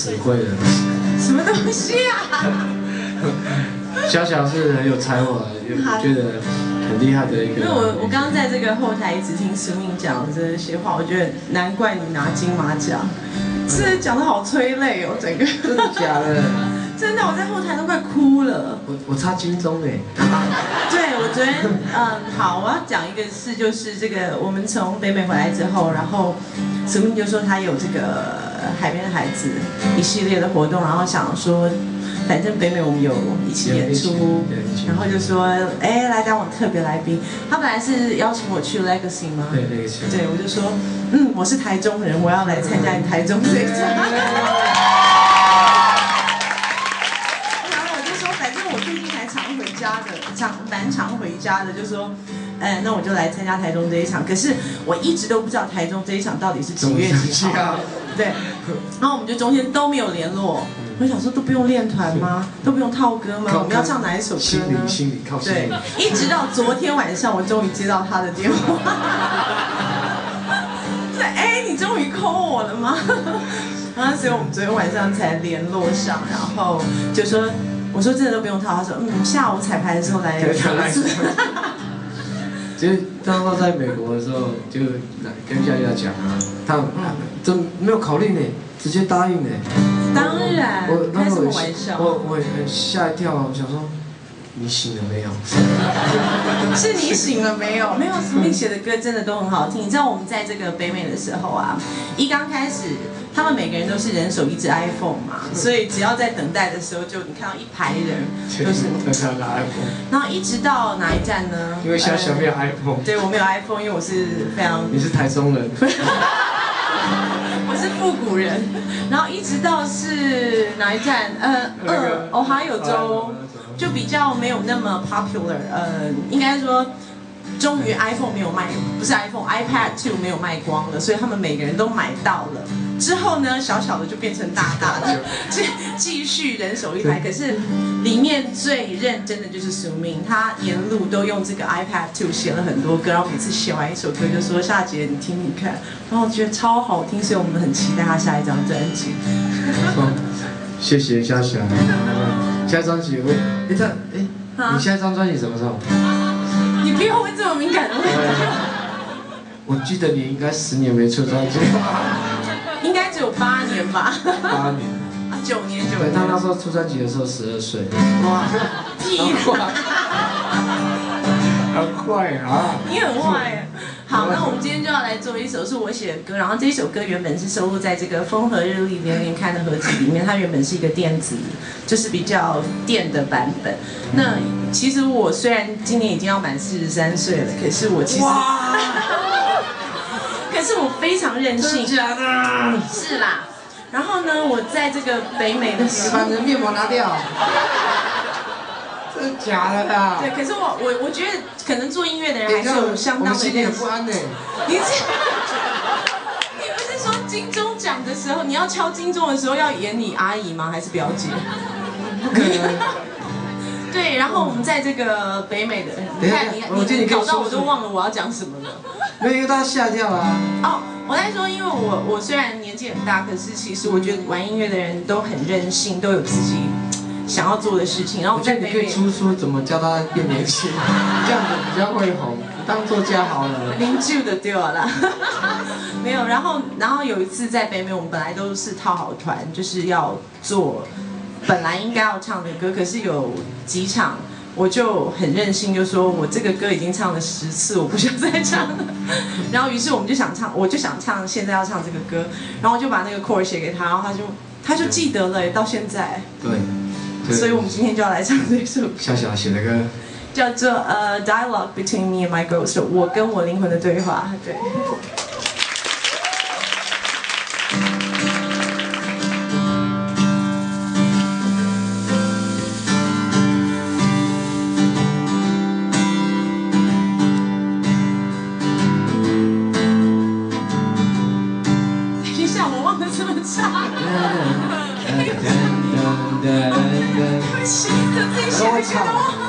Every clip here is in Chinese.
词汇了。什么东西啊？小小是很有才华，觉得很厉害的一个。因为我刚刚在这个后台一直听苏命讲这些话，我觉得难怪你拿金马奖，是讲的好催泪哦，整个。真的假的？真的，我在后台都快哭了。我差金钟哎。对，我昨天好，我要讲一个事，就是这个我们从北美回来之后，然后苏命就说他有这个海边的孩子一系列的活动，然后想说。反正北美我们有一起演出，然后就说，哎，来当我特别来宾。他本来是邀请我去 Legacy 吗？对 Legacy。对，我就说，我是台中人，我要来参加你台中这一场。然后我就说，反正我最近还蛮常回家的，就说，那我就来参加台中这一场。可是我一直都不知道台中这一场到底是几月几号。对，然后我们就中间都没有联络。我想说都不用练团吗？都不用套歌吗？我们要唱哪一首歌呢？心里靠心里。对，一直到昨天晚上，我终于接到他的电话。说，哎，你终于 call 我了吗？然后所以我们昨天晚上才联络上，然后就说，我说真的都不用套，他说下午彩排的时候来一次。就是当时在美国的时候，就跟佳佳讲啊，他都没有考虑呢，直接答应呢。当然，开什么玩笑？我吓一跳，我想说，你醒了没有？是你醒了没有？没有，苏命写的歌真的都很好听。你知道我们在这个北美的时候啊，一刚开始，他们每个人都是人手一只 iPhone 嘛，所以只要在等待的时候，就你看到一排人都是拿 iPhone。然后一直到哪一站呢？因为小小没有 iPhone。对，我没有 iPhone，因为我是非常。你是台中人。我是复古人，然后一直到是哪一站？Ohio 州就比较没有那么 popular， 应该说，终于 iPhone 没有卖，不是 iPhone，iPad 2没有卖光了，所以他们每个人都买到了。之后呢，小小的就变成大大的，继续人手一台。可是里面最认真的就是苏命，他沿路都用这个 iPad 2写了很多歌，然后每次写完一首歌就说夏姐你听听看，然后我觉得超好听，所以我们很期待他下一张专辑。谢谢夏夏。下一张专辑你下一张专辑什么时候？你不要问这么敏感的问题。我记得你应该10年没出专辑。应该只有8年吧。8年。啊，9年。对，他那时候出专辑的时候12岁。哇，屁！很快啊！你很坏耶。好，那我们今天就要来做一首是我写的歌，然后这一首歌原本是收录在这个《风和日丽连连看》的合集里面，它原本是一个电子，就是比较电的版本。那其实我虽然今年已经要满43岁了，可是我其实。可是我非常任性。真的假的？是啦。然后呢，我在这个北美的时候，把你的面膜拿掉。真的假的啊？对，可是我觉得可能做音乐的人还是有相当的心里很不安呢。你不是说金钟奖的时候，你要敲金钟的时候要演你阿姨吗？还是表姐？不可能。对，然后我们在这个北美的，你看你搞到我都忘了我要讲什么了。没有，因为大家吓跳啊。哦，我在说，因为我虽然年纪很大，可是其实我觉得玩音乐的人都很任性，都有自己想要做的事情。然后我觉得你可以出书怎么教他变年轻，这样子比较会红。当作家好了。邻居的对了。没有，然后有一次在北美，我们本来都是套好团，就是要做本来应该要唱的歌，可是有几场。我就很任性，就说我这个歌已经唱了10次，我不想再唱了。然后于是我就想唱现在要唱这个歌，然后我就把那个 chord 写给他，然后他就记得了，到现在。对。所以我们今天就要来唱这首歌。小小写的歌，叫做Dialogue Between Me and My Ghost， 我跟我灵魂的对话。对。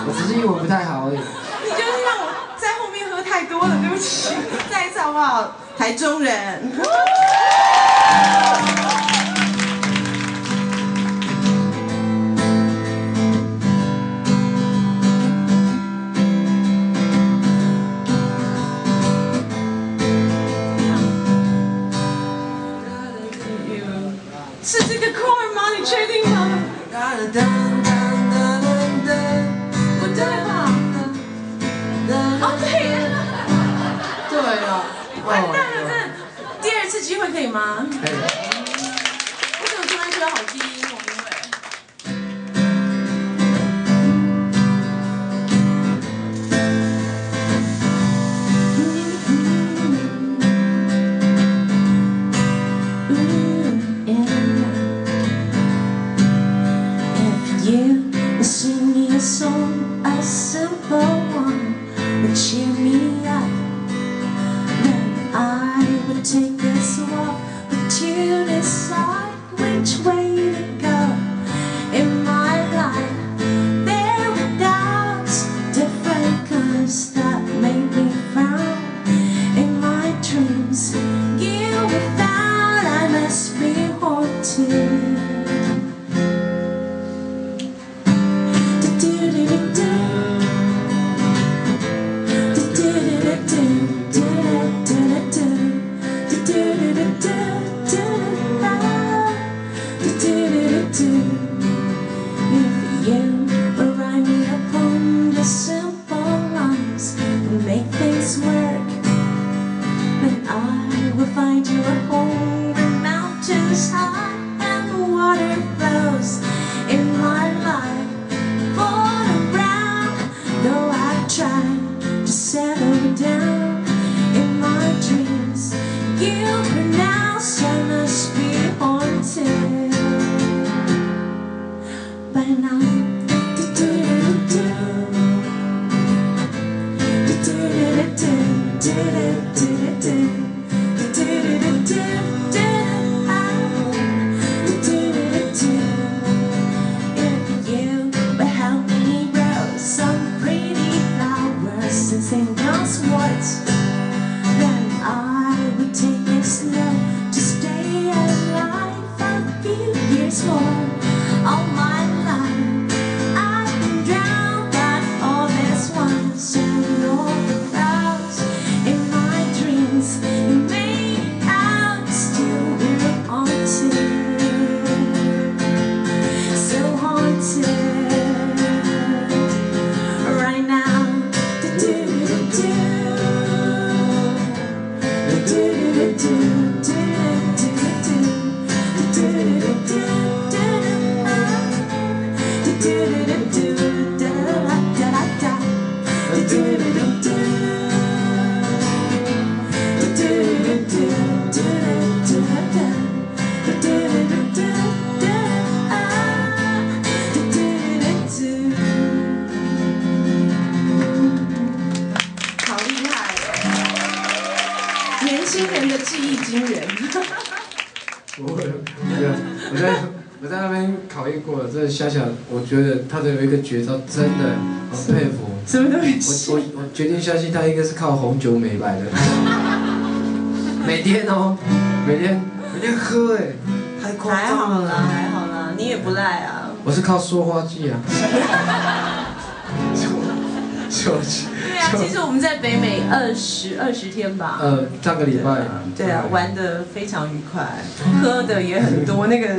我只是英文不太好而已。你就是让我在后面喝太多了，对不起。再一次好不好？台中人。是这个 chord 吗？你确定吗？不对吧？哦，对了，对了，完蛋了，这第二次机会可以吗？可以。我怎么突然觉得好低音哦？You sing me a song, a simple one, would cheer me up. Then I would take this walk with you, decide which way to go. In my life, there were doubts, different colors that made me frown. In my dreams, you were found, I must be haunted. If you would write me upon the simple lines and make things work, then I will find you a home where mountains high and the water flows. In my life, fall around, though I try to settle down. In my dreams, you pronounce I must be haunted. But now, if you would help me grow some pretty flowers and sing those words, then I would take it slow to stay alive a few years more. All my life I've been drowned by all this once and all the clouds in my dreams. You made it out, still we're haunted, so haunted right now.我在那边考验过了，真的想想，我觉得他的有一个绝招，真的很佩服。什么东西？我决定相信他应该是靠红酒美白的，每天哦，每天喝哎，太夸还张了。好啦，还好啦，你也不赖啊。我是靠塑化剂啊。对啊，其实我们在北美20天吧。上个礼拜。对啊，玩得非常愉快，喝的也很多。那个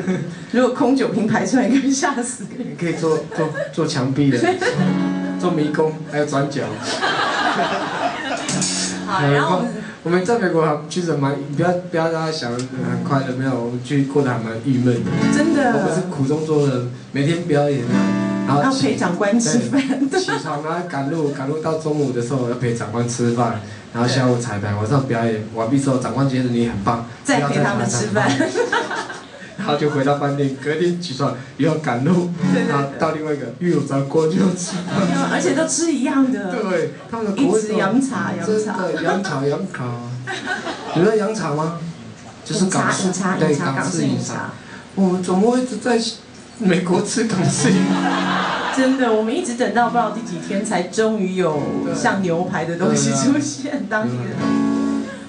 如果空酒瓶排出来，应该会吓死人。可以做墙壁的，做迷宫，还有转角。好，然后我们在美国其实不要让他想很快乐，没有，我们去过得还蛮郁闷的。真的。我们是苦中作乐，每天表演然后陪长官吃饭。起床然后赶路到中午的时候要陪长官吃饭，然后下午彩排，晚上表演完毕之后，长官觉得你很棒，再陪他们吃饭。然后就回到饭店，隔天起床又要赶路，然后到另外一个又有长官就要吃饭，而且都吃一样的。对，他们的口味一直洋茶。真的洋茶。你知道洋茶吗？就是港式，对，港式饮茶。我们怎么会一直在美国吃港式饮茶？真的，我们一直等到不知道第几天，才终于有像牛排的东西出现。当地的。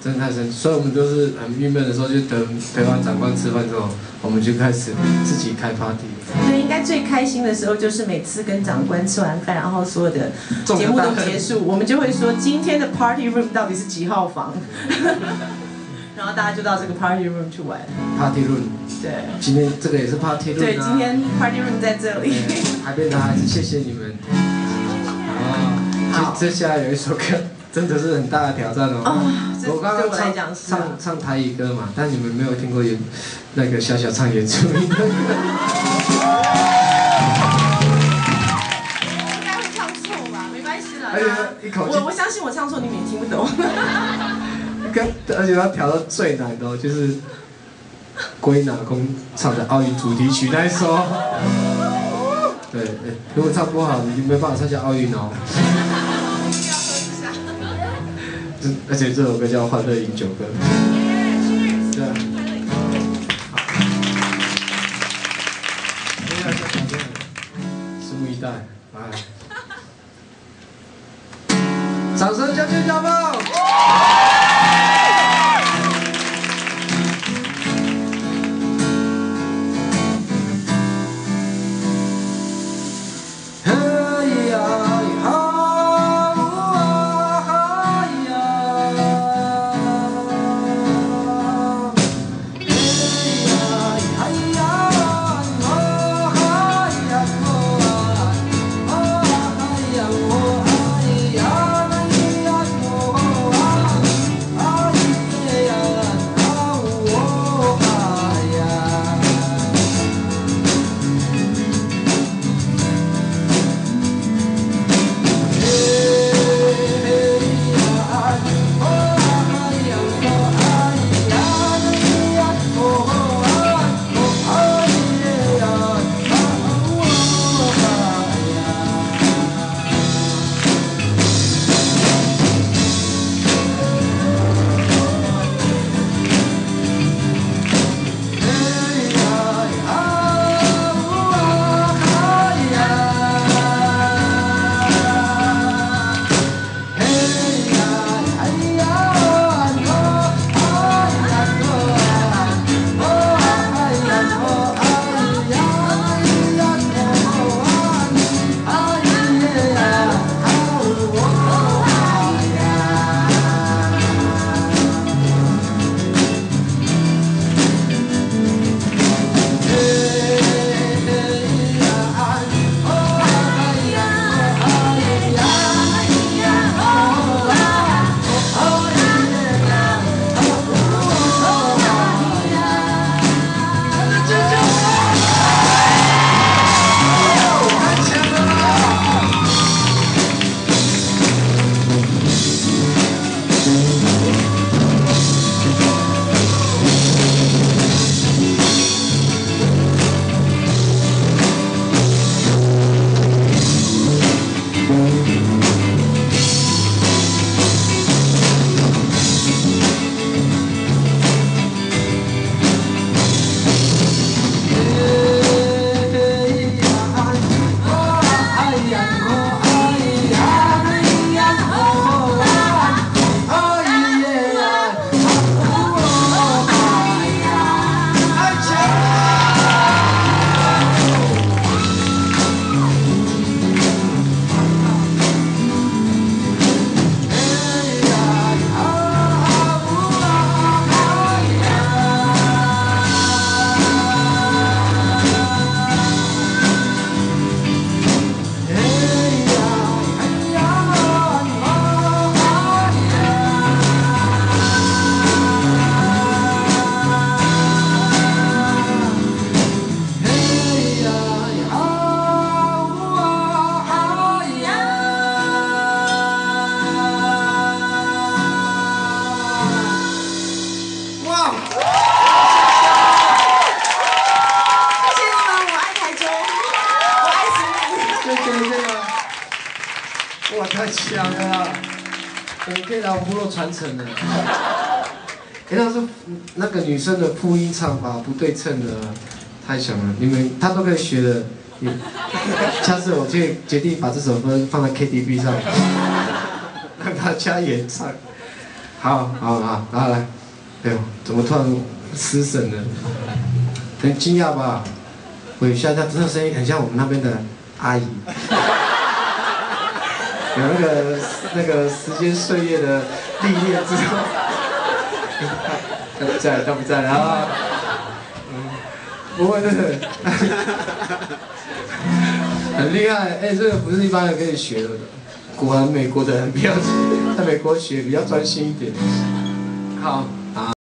真的太神奇，所以我们都是很郁闷的时候，就等陪完长官吃饭之后，我们就开始自己开 party。对，应该最开心的时候就是每次跟长官吃完饭，然后所有的节目都结束，我们就会说今天的 party room 到底是几号房？然后大家就到这个 party room 去玩。Party room。对。今天这个也是 Party room。对，今天 party room 在这里。海边的孩子，谢谢你们。好，接下来有一首歌，真的是很大的挑战哦。我刚刚唱台语歌嘛，但你们没有听过那个小小唱原住民的歌。应该会唱错吧？没关系啦。我相信我唱错，你们也听不懂。而且他调到最难的哦，就是归纳公唱的奥运主题曲那一首。对，如果唱不好，你就没办法参加奥运哦。而且这首歌叫《欢乐饮酒歌》。对啊。拭目以待，掌声将军加爆！哇，太强了啦！我们可以来部落传承了。那是那个女生的复音唱法不对称的，太强了。你们她都可以学的。下次我决定把这首歌放在 KTV 上，让大家演唱。好，来。哎呦，怎么突然失神了？很惊讶吧？我一下，她这个声音很像我们那边的阿姨。有那个时间岁月的历练之后，他不在，他不在啊。不会，这个很厉害，哎，这个不是一般人可以学的。果然美国的人比较在美国学比较专心一点。好。